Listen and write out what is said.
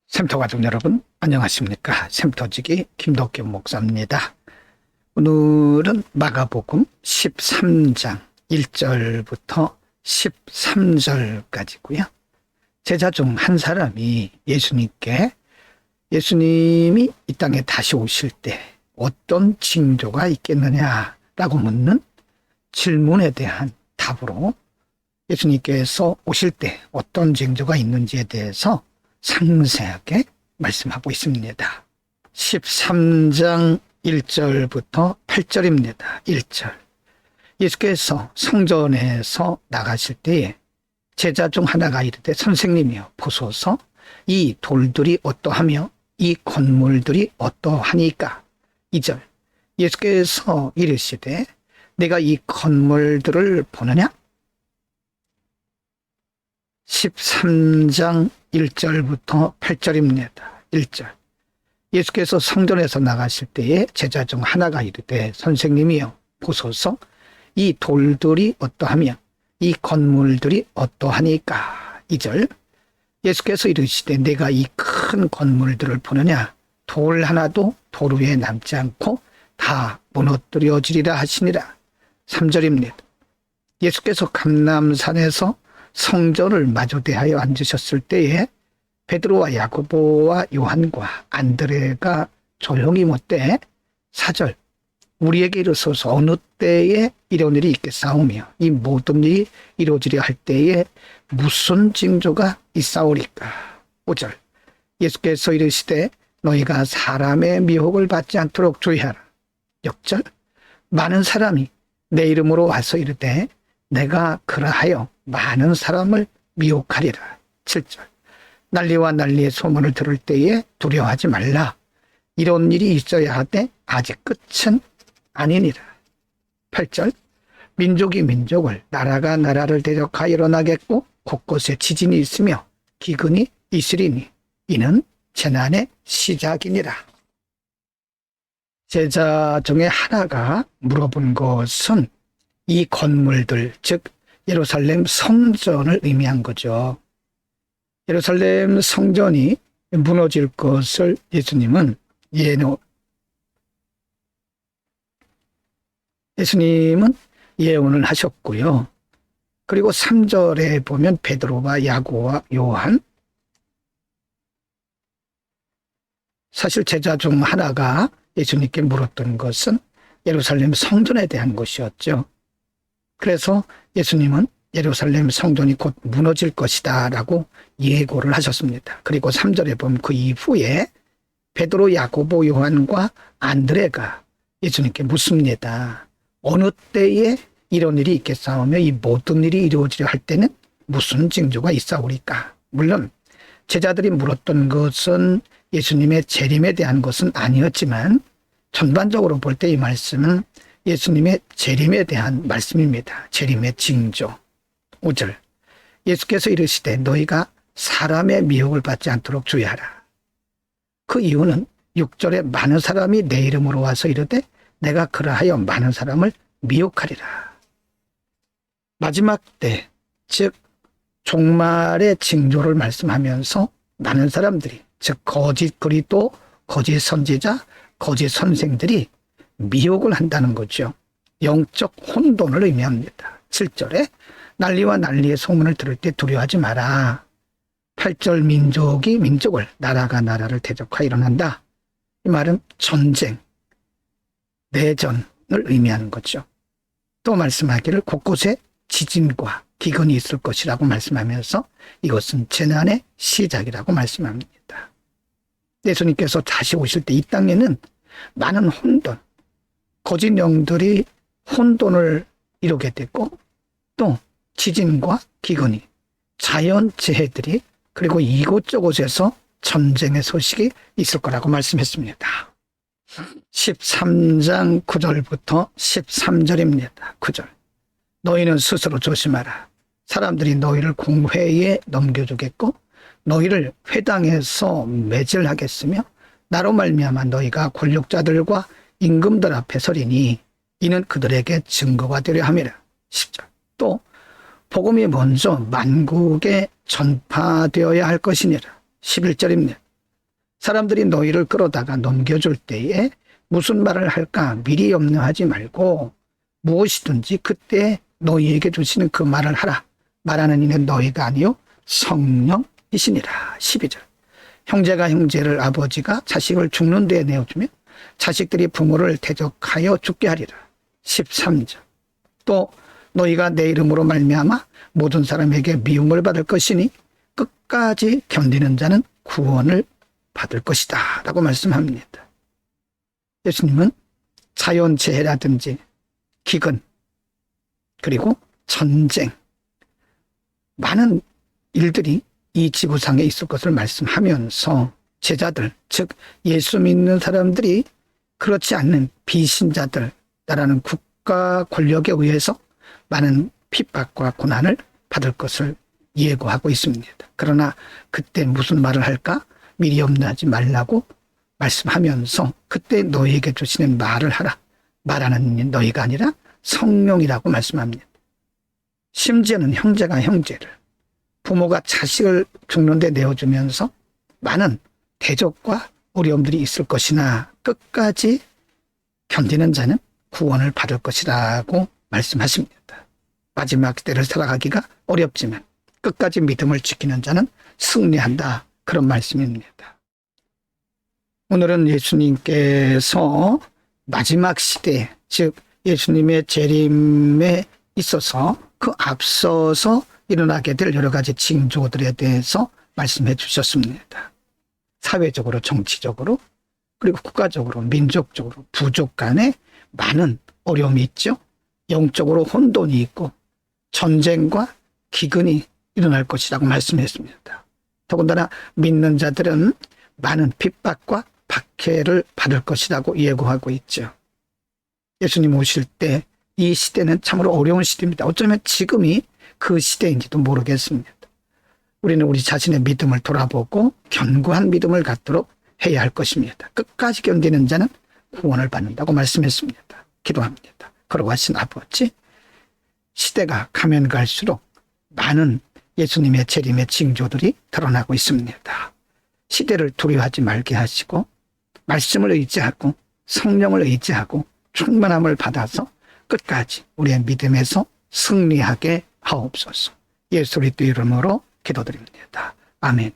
샘터 가족 여러분 안녕하십니까. 샘터지기 김덕규 목사입니다. 오늘은 마가복음 13장 1절부터 13절까지고요. 제자 중 한 사람이 예수님이 이 땅에 다시 오실 때 어떤 징조가 있겠느냐라고 묻는 질문에 대한 답으로 예수님께서 오실 때 어떤 징조가 있는지에 대해서 상세하게 말씀하고 있습니다. 13장 1절부터 8절입니다. 1절. 예수께서 성전에서 나가실 때에 제자 중 하나가 이르되 선생님이여 보소서 이 돌들이 어떠하며 이 건물들이 어떠하니까. 2절. 예수께서 이르시되 내가 이 건물들을 보느냐? 13장 1절부터 8절입니다. 1절. 예수께서 성전에서 나가실 때에 제자 중 하나가 이르되 선생님이여 보소서 이 돌들이 어떠하며 이 건물들이 어떠하니까. 2절. 예수께서 이르시되 내가 이 큰 건물들을 보느냐? 돌 하나도 돌 위에 남지 않고 다 무너뜨려지리라 하시니라. 3절입니다. 예수께서 감람산에서 성전을 마주대하여 앉으셨을 때에 베드로와 야고보와 요한과 안드레가 조용히 묻되 4절. 우리에게 이르소서 어느 때에 이런 일이 있겠사오며 이 모든 일이 이루어지려 할 때에 무슨 징조가 있사오리까. 5절. 예수께서 이르시되 너희가 사람의 미혹을 받지 않도록 주의하라. 6절. 많은 사람이 내 이름으로 와서 이르되 내가 그러하여 많은 사람을 미혹하리라. 7절. 난리와 난리의 소문을 들을 때에 두려워하지 말라. 이런 일이 있어야 하되 아직 끝은 아니니라. 8절. 민족이 민족을 나라가 나라를 대적하여 일어나겠고 곳곳에 지진이 있으며 기근이 있으리니 이는 재난의 시작이니라. 제자 중에 하나가 물어본 것은 이 건물들, 즉 예루살렘 성전을 의미한 거죠. 예루살렘 성전이 무너질 것을 예수님은 예언을 하셨고요. 그리고 3절에 보면 베드로와 야고와 요한, 사실 제자 중 하나가 예수님께 물었던 것은 예루살렘 성전에 대한 것이었죠. 그래서 예수님은 예루살렘 성전이 곧 무너질 것이다 라고 예고를 하셨습니다. 그리고 3절에 보면 그 이후에 베드로, 야고보, 요한과 안드레가 예수님께 묻습니다. 어느 때에 이런 일이 있겠사오며 이 모든 일이 이루어지려 할 때는 무슨 징조가 있사오리까. 물론 제자들이 물었던 것은 예수님의 재림에 대한 것은 아니었지만 전반적으로 볼 때 이 말씀은 예수님의 재림에 대한 말씀입니다. 재림의 징조. 5절. 예수께서 이르시되 너희가 사람의 미혹을 받지 않도록 주의하라. 그 이유는 6절에 많은 사람이 내 이름으로 와서 이르되 내가 그러하여 많은 사람을 미혹하리라. 마지막 때, 즉 종말의 징조를 말씀하면서 많은 사람들이, 즉 거짓 그리스도, 거짓 선지자, 거짓 선생들이 미혹을 한다는 거죠. 영적 혼돈을 의미합니다. 7절에 난리와 난리의 소문을 들을 때 두려워하지 마라. 8절 민족이 민족을 나라가 나라를 대적하여 일어난다. 이 말은 전쟁, 내전을 의미하는 거죠. 또 말씀하기를 곳곳에 지진과 기근이 있을 것이라고 말씀하면서 이것은 재난의 시작이라고 말씀합니다. 예수님께서 다시 오실 때 이 땅에는 많은 혼돈, 거짓 영들이 혼돈을 이루게 되고 또 지진과 기근이, 자연재해들이 그리고 이곳저곳에서 전쟁의 소식이 있을 거라고 말씀했습니다. 13장 9절부터 13절입니다. 9절. 너희는 스스로 조심하라. 사람들이 너희를 공회에 넘겨주겠고 너희를 회당에서 매질하겠으며 나로 말미암아 너희가 권력자들과 임금들 앞에 서리니 이는 그들에게 증거가 되려 함이라. 10절. 또 복음이 먼저 만국에 전파되어야 할 것이니라. 11절입니다. 사람들이 너희를 끌어다가 넘겨줄 때에 무슨 말을 할까 미리 염려하지 말고 무엇이든지 그때 너희에게 주시는 그 말을 하라. 말하는 이는 너희가 아니요 성령이시니라. 12절. 형제가 형제를, 아버지가 자식을 죽는 데에 내어주며 자식들이 부모를 대적하여 죽게 하리라. 13절. 또 너희가 내 이름으로 말미암아 모든 사람에게 미움을 받을 것이니 끝까지 견디는 자는 구원을 받을 것이다 라고 말씀합니다. 예수님은 자연재해라든지 기근 그리고 전쟁 많은 일들이 이 지구상에 있을 것을 말씀하면서 제자들, 즉 예수 믿는 사람들이 그렇지 않는 비신자들, 나라는 국가 권력에 의해서 많은 핍박과 고난을 받을 것을 예고하고 있습니다. 그러나 그때 무슨 말을 할까 미리 염려하지 말라고 말씀하면서 그때 너희에게 주시는 말을 하라. 말하는 너희가 아니라 성령이라고 말씀합니다. 심지어는 형제가 형제를, 부모가 자식을 죽는 데 내어주면서 많은 대적과 어려움들이 있을 것이나 끝까지 견디는 자는 구원을 받을 것이라고 말씀하십니다. 마지막 때를 살아가기가 어렵지만 끝까지 믿음을 지키는 자는 승리한다. 그런 말씀입니다. 오늘은 예수님께서 마지막 시대, 즉 예수님의 재림에 있어서 그 앞서서 일어나게 될 여러 가지 징조들에 대해서 말씀해 주셨습니다. 사회적으로, 정치적으로, 그리고 국가적으로, 민족적으로, 부족 간에 많은 어려움이 있죠. 영적으로 혼돈이 있고 전쟁과 기근이 일어날 것이라고 말씀했습니다. 더군다나 믿는 자들은 많은 핍박과 박해를 받을 것이라고 예고하고 있죠. 예수님 오실 때 이 시대는 참으로 어려운 시대입니다. 어쩌면 지금이 그 시대인지도 모르겠습니다. 우리는 우리 자신의 믿음을 돌아보고 견고한 믿음을 갖도록 해야 할 것입니다. 끝까지 견디는 자는 구원을 받는다고 말씀했습니다. 기도합니다. 걸어가신 아버지, 시대가 가면 갈수록 많은 예수님의 재림의 징조들이 드러나고 있습니다. 시대를 두려워하지 말게 하시고 말씀을 의지하고 성령을 의지하고 충만함을 받아서 끝까지 우리의 믿음에서 승리하게 하옵소서. 예수 그리스도 이름으로 기도드립니다. 아멘.